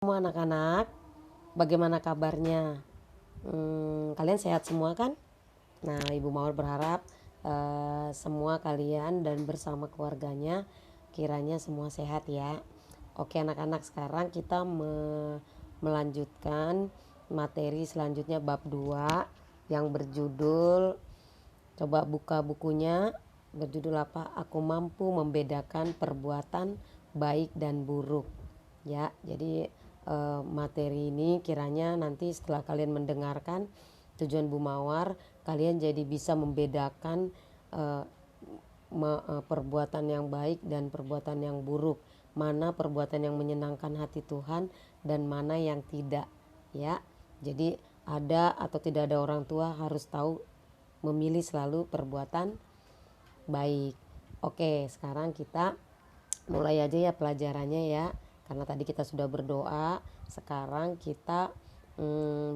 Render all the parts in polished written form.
Semua anak-anak, bagaimana kabarnya? Kalian sehat semua kan? Nah, Ibu Mawar berharap semua kalian dan bersama keluarganya kiranya semua sehat ya. Oke anak-anak, sekarang kita melanjutkan materi selanjutnya bab 2 yang berjudul, coba buka bukunya, berjudul apa? Aku mampu membedakan perbuatan baik dan buruk. Ya, jadi materi ini kiranya nanti setelah kalian mendengarkan tujuan Bu Mawar, kalian jadi bisa membedakan perbuatan yang baik dan perbuatan yang buruk, mana perbuatan yang menyenangkan hati Tuhan dan mana yang tidak, ya. Jadi ada atau tidak ada orang tua harus tahu memilih selalu perbuatan baik. Oke, sekarang kita mulai aja ya pelajarannya ya. Karena tadi kita sudah berdoa, sekarang kita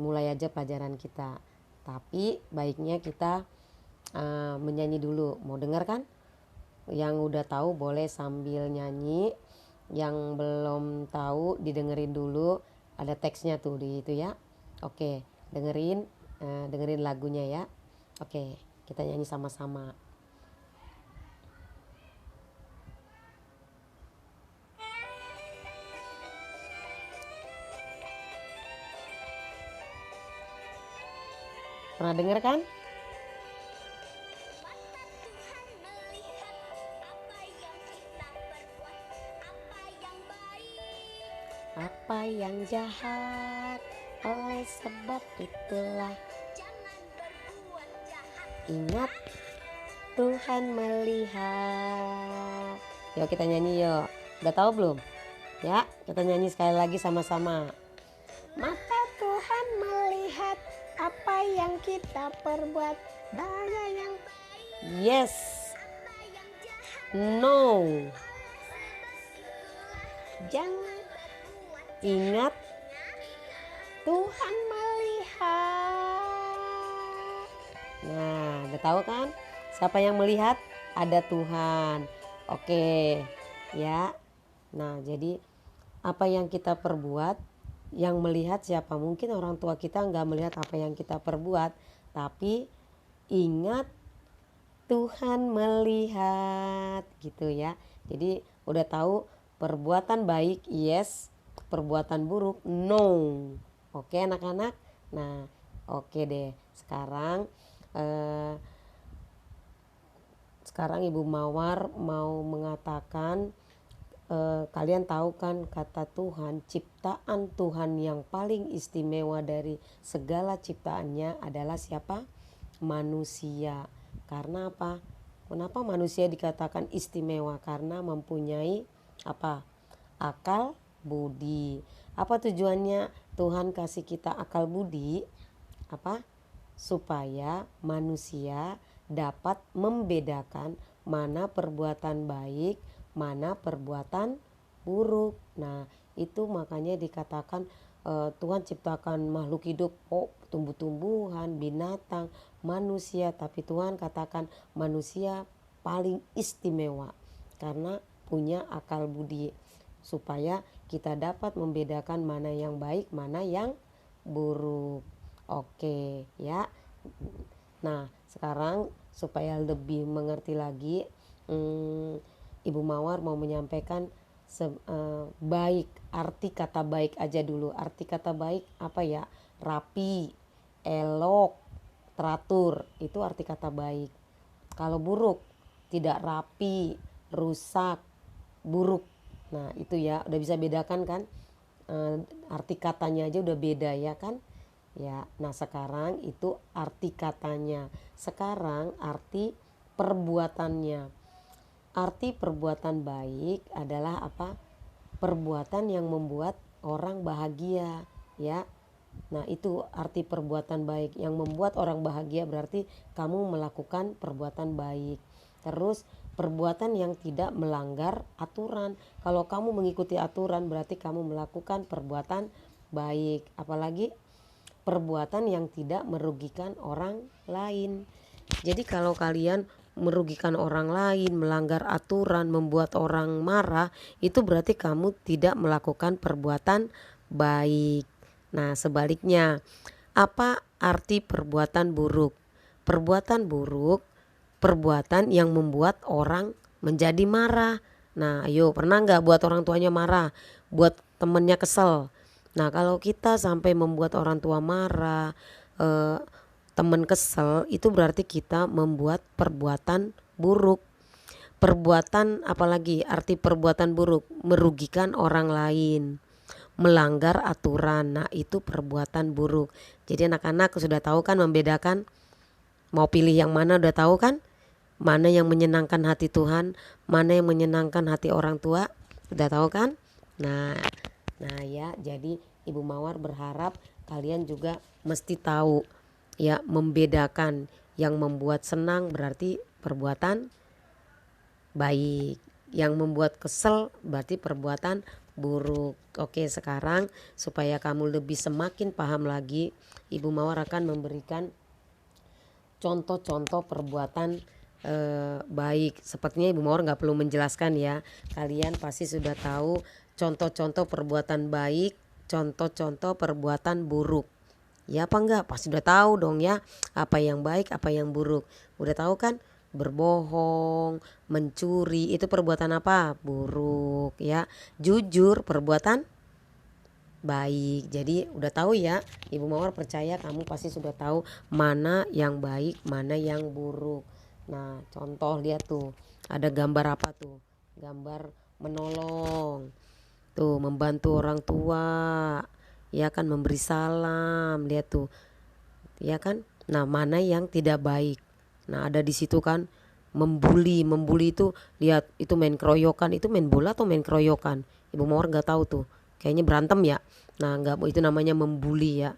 mulai aja pelajaran kita. Tapi baiknya kita menyanyi dulu. Mau dengar kan? Yang udah tahu boleh sambil nyanyi. Yang belum tahu didengerin dulu. Ada teksnya tuh di itu ya. Oke, dengerin lagunya ya. Oke, kita nyanyi sama-sama. Pernah denger kan? Apa yang jahat, oleh sebab itulah ingat Tuhan melihat. Yuk kita nyanyi yuk. Udah tahu belum? Ya, kita nyanyi sekali lagi sama-sama. Mata Tuhan melihat apa yang kita perbuat, daya yang yes, no, jangan, ingat Tuhan melihat. Nah, udah tahu kan? Siapa yang melihat? Ada Tuhan. Oke, ya. Nah, jadi apa yang kita perbuat, yang melihat siapa? Mungkin orang tua kita nggak melihat apa yang kita perbuat, tapi ingat Tuhan melihat, gitu ya. Jadi udah tahu perbuatan baik yes, perbuatan buruk no. Oke anak-anak. Nah, oke deh. Sekarang Ibu Mawar mau mengatakan, kalian tahu kan kata Tuhan, ciptaan Tuhan yang paling istimewa dari segala ciptaannya adalah siapa? Manusia. Karena apa? Kenapa manusia dikatakan istimewa? Karena mempunyai apa? Akal budi. Apa tujuannya Tuhan kasih kita akal budi? Apa? Supaya manusia dapat membedakan mana perbuatan baik, mana perbuatan buruk. Nah, itu makanya dikatakan Tuhan ciptakan makhluk hidup, tumbuh-tumbuhan, binatang, manusia, tapi Tuhan katakan manusia paling istimewa karena punya akal budi, supaya kita dapat membedakan mana yang baik, mana yang buruk. Oke, ya. Nah, sekarang supaya lebih mengerti lagi, Ibu Mawar mau menyampaikan baik. Arti kata baik aja dulu. Arti kata baik apa ya? Rapi, elok, teratur. Itu arti kata baik. Kalau buruk, tidak rapi, rusak, buruk. Nah, itu ya udah bisa bedakan kan? Arti katanya aja udah beda ya kan? Ya, nah sekarang itu arti katanya. Sekarang arti perbuatannya. Arti perbuatan baik adalah apa? Perbuatan yang membuat orang bahagia, ya. Nah, itu arti perbuatan baik. Yang membuat orang bahagia berarti kamu melakukan perbuatan baik. Terus perbuatan yang tidak melanggar aturan. Kalau kamu mengikuti aturan berarti kamu melakukan perbuatan baik. Apalagi perbuatan yang tidak merugikan orang lain. Jadi kalau kalian merugikan orang lain, melanggar aturan, membuat orang marah, itu berarti kamu tidak melakukan perbuatan baik. Nah, sebaliknya, apa arti perbuatan buruk? Perbuatan buruk, perbuatan yang membuat orang menjadi marah. Nah, ayo pernah nggak buat orang tuanya marah, buat temennya kesel? Nah, kalau kita sampai membuat orang tua marah, eh, temen kesel, itu berarti kita membuat perbuatan buruk. Perbuatan apalagi arti perbuatan buruk, merugikan orang lain, melanggar aturan. Nah, itu perbuatan buruk. Jadi anak-anak sudah tahu kan membedakan, mau pilih yang mana, udah tahu kan? Mana yang menyenangkan hati Tuhan, mana yang menyenangkan hati orang tua, udah tahu kan? Nah, ya, jadi Ibu Mawar berharap kalian juga mesti tahu ya, membedakan. Yang membuat senang berarti perbuatan baik, yang membuat kesel berarti perbuatan buruk. Oke, sekarang supaya kamu lebih semakin paham lagi, Ibu Mawar akan memberikan contoh-contoh perbuatan baik. Sepertinya Ibu Mawar nggak perlu menjelaskan ya, kalian pasti sudah tahu contoh-contoh perbuatan baik, contoh-contoh perbuatan buruk. Ya apa enggak? Pasti udah tahu dong ya, apa yang baik, apa yang buruk. Udah tahu kan? Berbohong, mencuri itu perbuatan apa? Buruk ya. Jujur perbuatan baik. Jadi udah tahu ya, Ibu Mawar percaya kamu pasti sudah tahu mana yang baik, mana yang buruk. Nah, contoh lihat tuh, ada gambar apa tuh? Gambar menolong. Tuh, membantu orang tua. Ya kan, memberi salam, lihat tuh. Ya kan? Nah, mana yang tidak baik? Nah, ada di situ kan, membuli itu, lihat itu main keroyokan, itu main bola atau main keroyokan? Ibu Mawar nggak tahu tuh, kayaknya berantem ya. Nah, nggak, itu namanya membuli ya.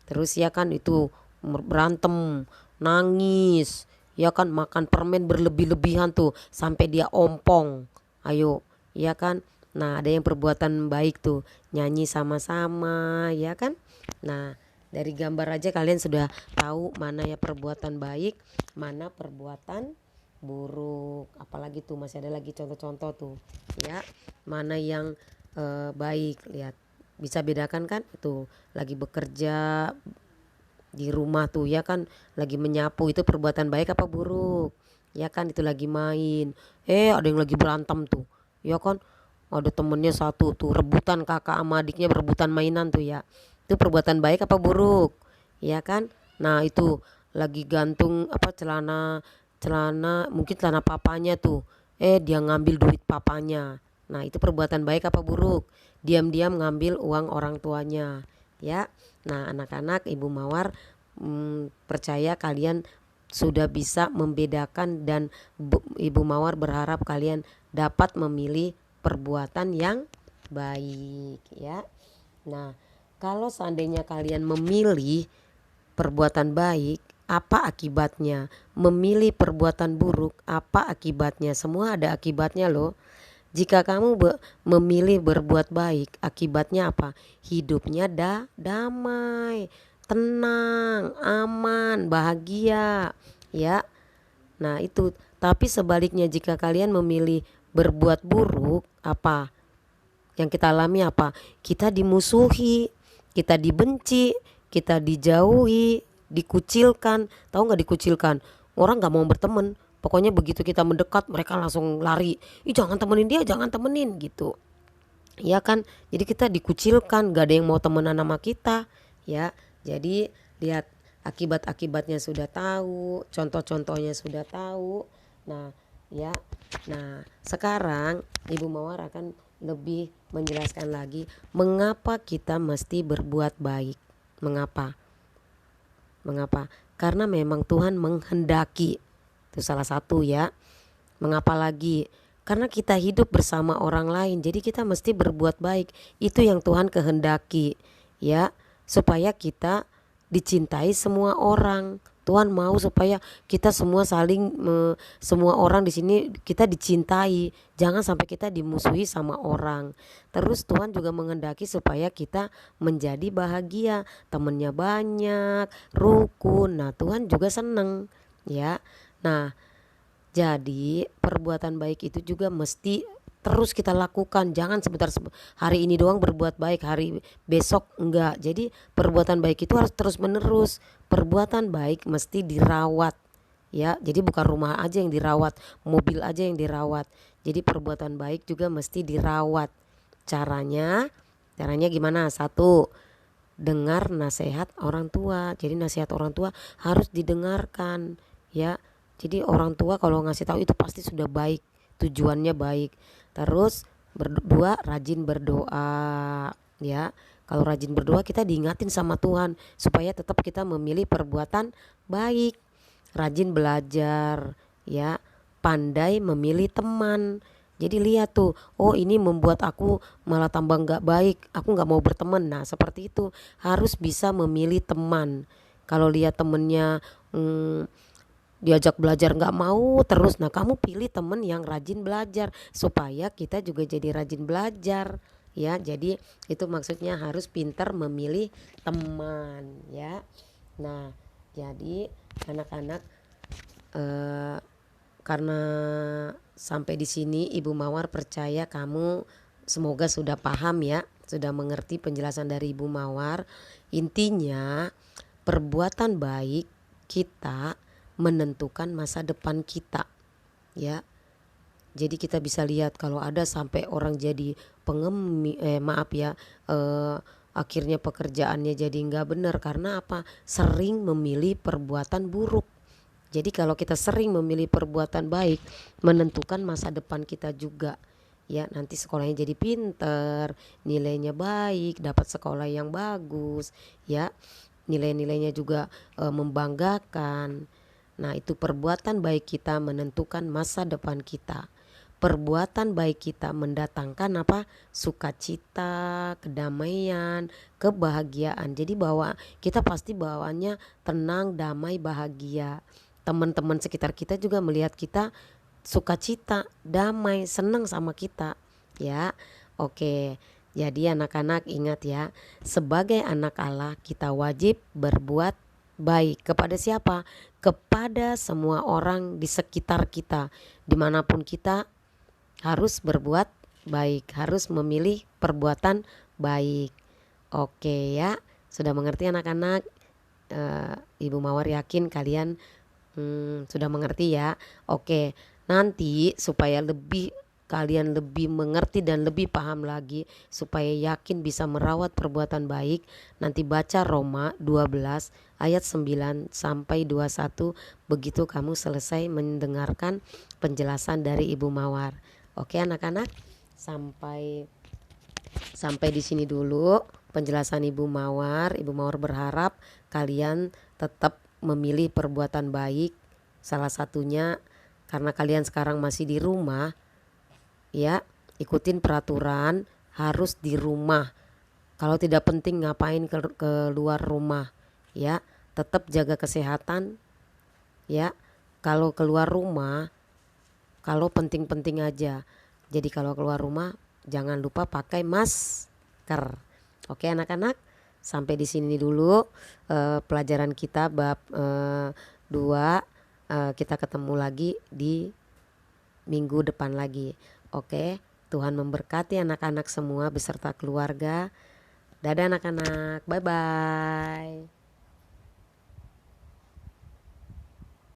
Terus ya kan itu berantem, nangis, ya kan, makan permen berlebih-lebihan tuh sampai dia ompong. Ayo, ya kan. Nah, ada yang perbuatan baik tuh, nyanyi sama-sama, ya kan. Nah, dari gambar aja kalian sudah tahu mana ya perbuatan baik, mana perbuatan buruk. Apalagi tuh masih ada lagi contoh-contoh tuh ya, mana yang baik. Lihat, bisa bedakan kan? Itu lagi bekerja di rumah tuh ya kan, lagi menyapu, itu perbuatan baik apa buruk? Ya kan, itu lagi main, ada yang lagi berantem tuh, ya kan, ada temennya satu tuh rebutan, kakak sama adiknya berebutan mainan tuh ya, itu perbuatan baik apa buruk? Ya kan. Nah, itu lagi gantung apa, celana celana mungkin celana papanya tuh, dia ngambil duit papanya. Nah, itu perbuatan baik apa buruk? Diam-diam ngambil uang orang tuanya ya. Nah, anak-anak, Ibu Mawar percaya kalian sudah bisa membedakan, dan Ibu Mawar berharap kalian dapat memilih perbuatan yang baik ya. Nah, kalau seandainya kalian memilih perbuatan baik, apa akibatnya? Memilih perbuatan buruk, apa akibatnya? Semua ada akibatnya loh. Jika kamu memilih berbuat baik, akibatnya apa? Hidupnya damai, tenang, aman, bahagia, ya. Nah, itu. Tapi sebaliknya, jika kalian memilih berbuat buruk, apa yang kita alami? Apa? Kita dimusuhi, kita dibenci, kita dijauhi, dikucilkan. Tahu nggak dikucilkan? Orang nggak mau berteman. Pokoknya begitu kita mendekat, mereka langsung lari. Ih, jangan temenin dia, jangan temenin gitu. Ya kan? Jadi kita dikucilkan, gak ada yang mau temenan sama kita. Ya, jadi lihat, akibat-akibatnya sudah tahu, contoh-contohnya sudah tahu. Nah, ya. Nah, sekarang Ibu Mawar akan lebih menjelaskan lagi mengapa kita mesti berbuat baik. Mengapa? Karena memang Tuhan menghendaki. Itu salah satu ya. Mengapa lagi? Karena kita hidup bersama orang lain, jadi kita mesti berbuat baik. Itu yang Tuhan kehendaki ya, supaya kita dicintai semua orang. Tuhan mau supaya kita semua semua orang di sini kita dicintai. Jangan sampai kita dimusuhi sama orang. Terus Tuhan juga menghendaki supaya kita menjadi bahagia, temennya banyak, rukun. Nah, Tuhan juga seneng ya. Nah, jadi perbuatan baik itu juga mesti terus kita lakukan. Jangan hari ini doang berbuat baik, hari besok enggak. Jadi perbuatan baik itu harus terus menerus. Perbuatan baik mesti dirawat, ya. Jadi bukan rumah aja yang dirawat, mobil aja yang dirawat. Jadi perbuatan baik juga mesti dirawat. Caranya gimana? Satu, dengar nasihat orang tua. Jadi nasihat orang tua harus didengarkan, ya. Jadi orang tua kalau ngasih tahu itu pasti sudah baik, tujuannya baik. Terus berdua, rajin berdoa, ya. Kalau rajin berdoa kita diingatin sama Tuhan supaya tetap kita memilih perbuatan baik. Rajin belajar, ya. Pandai memilih teman. Jadi lihat tuh, oh ini membuat aku malah tambah nggak baik, aku nggak mau berteman. Nah seperti itu, harus bisa memilih teman. Kalau lihat temennya diajak belajar nggak mau terus, nah kamu pilih temen yang rajin belajar supaya kita juga jadi rajin belajar, ya. Jadi itu maksudnya harus pintar memilih teman, ya. Nah jadi anak-anak, karena sampai di sini Ibu Mawar percaya kamu semoga sudah paham, ya, sudah mengerti penjelasan dari Ibu Mawar. Intinya perbuatan baik kita menentukan masa depan kita, ya. Jadi kita bisa lihat kalau ada sampai orang jadi akhirnya pekerjaannya jadi nggak benar karena apa? Sering memilih perbuatan buruk. Jadi kalau kita sering memilih perbuatan baik, menentukan masa depan kita juga, ya. Nanti sekolahnya jadi pinter, nilainya baik, dapat sekolah yang bagus, ya. Nilai-nilainya juga membanggakan. Nah itu perbuatan baik kita menentukan masa depan kita. Perbuatan baik kita mendatangkan apa? Sukacita, kedamaian, kebahagiaan. Jadi kita pasti bawaannya tenang, damai, bahagia. Teman-teman sekitar kita juga melihat kita sukacita, damai, senang sama kita, ya. Oke. Jadi anak-anak ingat ya, sebagai anak Allah kita wajib berbuat baik. Kepada siapa? Kepada semua orang di sekitar kita. Dimanapun kita harus berbuat baik, harus memilih perbuatan baik. Oke ya, sudah mengerti anak-anak? Ibu Mawar yakin kalian sudah mengerti ya. Oke, nanti supaya kalian lebih mengerti dan lebih paham lagi, supaya yakin bisa merawat perbuatan baik, nanti baca Roma 12 ayat 9 sampai 21 begitu kamu selesai mendengarkan penjelasan dari Ibu Mawar. Oke anak-anak, sampai di sini dulu penjelasan Ibu Mawar. Ibu Mawar berharap kalian tetap memilih perbuatan baik. Salah satunya karena kalian sekarang masih di rumah, ya, ikutin peraturan harus di rumah. Kalau tidak penting ngapain keluar rumah, ya. Tetap jaga kesehatan, ya. Kalau keluar rumah, kalau penting-penting aja. Jadi kalau keluar rumah jangan lupa pakai masker. Oke anak-anak, sampai di sini dulu pelajaran kita bab 2. Kita ketemu lagi di minggu depan lagi. Oke, Tuhan memberkati anak-anak semua beserta keluarga. Dadah anak-anak, bye-bye.